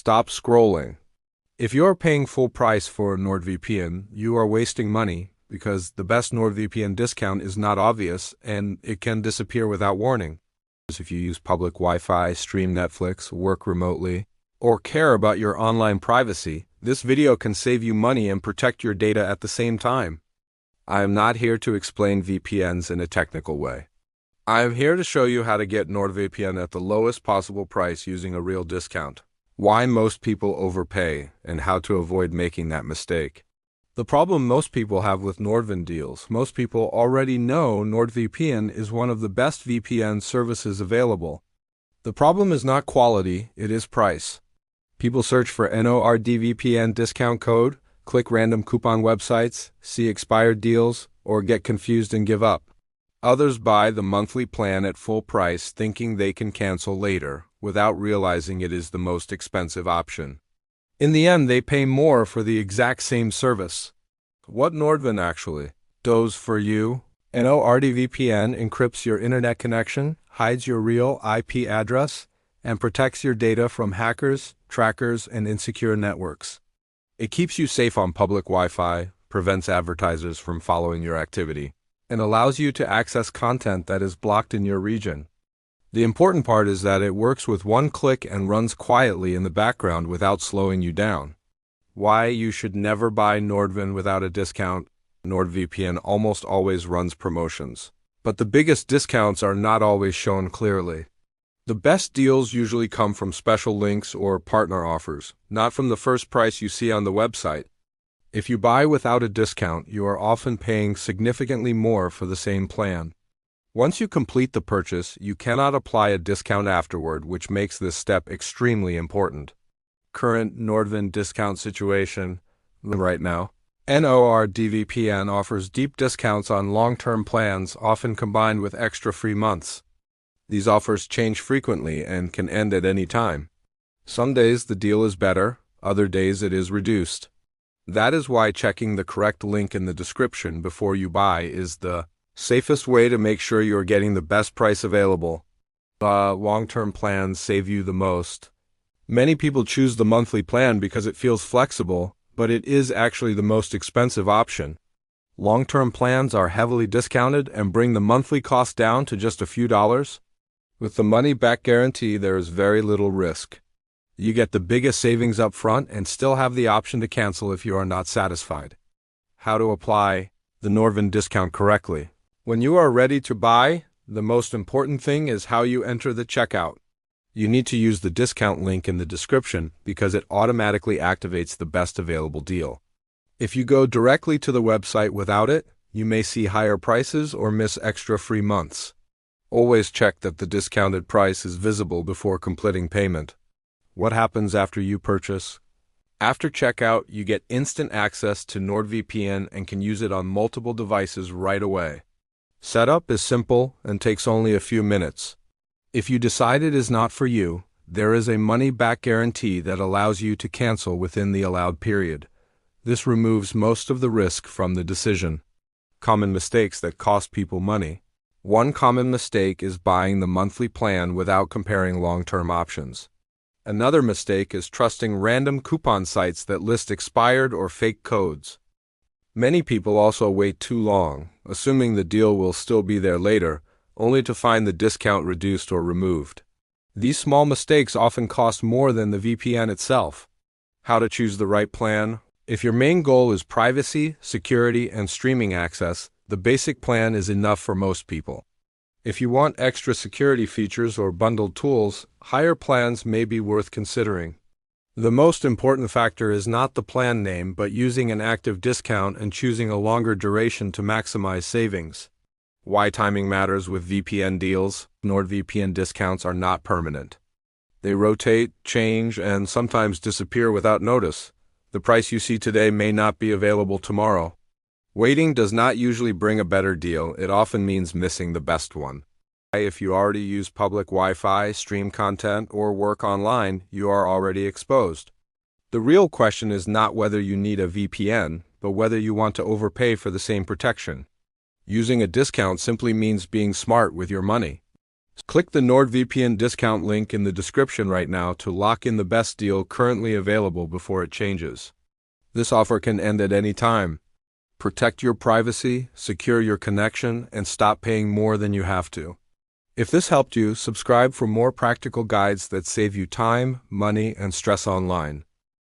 Stop scrolling. If you're paying full price for NordVPN, you are wasting money because the best NordVPN discount is not obvious and it can disappear without warning. If you use public Wi-Fi, stream Netflix, work remotely, or care about your online privacy, this video can save you money and protect your data at the same time. I am not here to explain VPNs in a technical way. I am here to show you how to get NordVPN at the lowest possible price using a real discount. Why most people overpay and how to avoid making that mistake. The problem most people have with NordVPN deals, most people already know NordVPN is one of the best VPN services available. The problem is not quality, it is price. People search for NordVPN discount code, click random coupon websites, see expired deals, or get confused and give up. Others buy the monthly plan at full price thinking they can cancel later, without realizing it is the most expensive option. In the end, they pay more for the exact same service. What NordVPN actually does for you? NordVPN encrypts your internet connection, hides your real IP address, and protects your data from hackers, trackers, and insecure networks. It keeps you safe on public Wi-Fi, prevents advertisers from following your activity, and allows you to access content that is blocked in your region. The important part is that it works with one click and runs quietly in the background without slowing you down. Why you should never buy NordVPN without a discount. NordVPN almost always runs promotions, but the biggest discounts are not always shown clearly. The best deals usually come from special links or partner offers, not from the first price you see on the website. If you buy without a discount, you are often paying significantly more for the same plan. Once you complete the purchase, you cannot apply a discount afterward, which makes this step extremely important. Current NordVPN discount situation right now. NordVPN offers deep discounts on long-term plans, often combined with extra free months. These offers change frequently and can end at any time. Some days the deal is better, other days it is reduced. That is why checking the correct link in the description before you buy is the safest way to make sure you are getting the best price available. Long-term plans save you the most. Many people choose the monthly plan because it feels flexible, but it is actually the most expensive option. Long-term plans are heavily discounted and bring the monthly cost down to just a few dollars. With the money-back guarantee, there is very little risk. You get the biggest savings up front and still have the option to cancel if you are not satisfied. How to apply the NordVPN discount correctly. When you are ready to buy, the most important thing is how you enter the checkout. You need to use the discount link in the description because it automatically activates the best available deal. If you go directly to the website without it, you may see higher prices or miss extra free months. Always check that the discounted price is visible before completing payment. What happens after you purchase? After checkout, you get instant access to NordVPN and can use it on multiple devices right away. Setup is simple and takes only a few minutes. If you decide it is not for you, there is a money-back guarantee that allows you to cancel within the allowed period. This removes most of the risk from the decision. Common mistakes that cost people money. One common mistake is buying the monthly plan without comparing long-term options. Another mistake is trusting random coupon sites that list expired or fake codes. Many people also wait too long, assuming the deal will still be there later, only to find the discount reduced or removed. These small mistakes often cost more than the VPN itself. How to choose the right plan? If your main goal is privacy, security, and streaming access, the basic plan is enough for most people. If you want extra security features or bundled tools, higher plans may be worth considering. The most important factor is not the plan name, but using an active discount and choosing a longer duration to maximize savings. Why timing matters with VPN deals. NordVPN discounts are not permanent. They rotate, change, and sometimes disappear without notice. The price you see today may not be available tomorrow. Waiting does not usually bring a better deal. It often means missing the best one. If you already use public Wi-Fi, stream content, or work online, you are already exposed. The real question is not whether you need a VPN, but whether you want to overpay for the same protection. Using a discount simply means being smart with your money. Click the NordVPN discount link in the description right now to lock in the best deal currently available before it changes. This offer can end at any time. Protect your privacy, secure your connection, and stop paying more than you have to. If this helped you, subscribe for more practical guides that save you time, money, and stress online.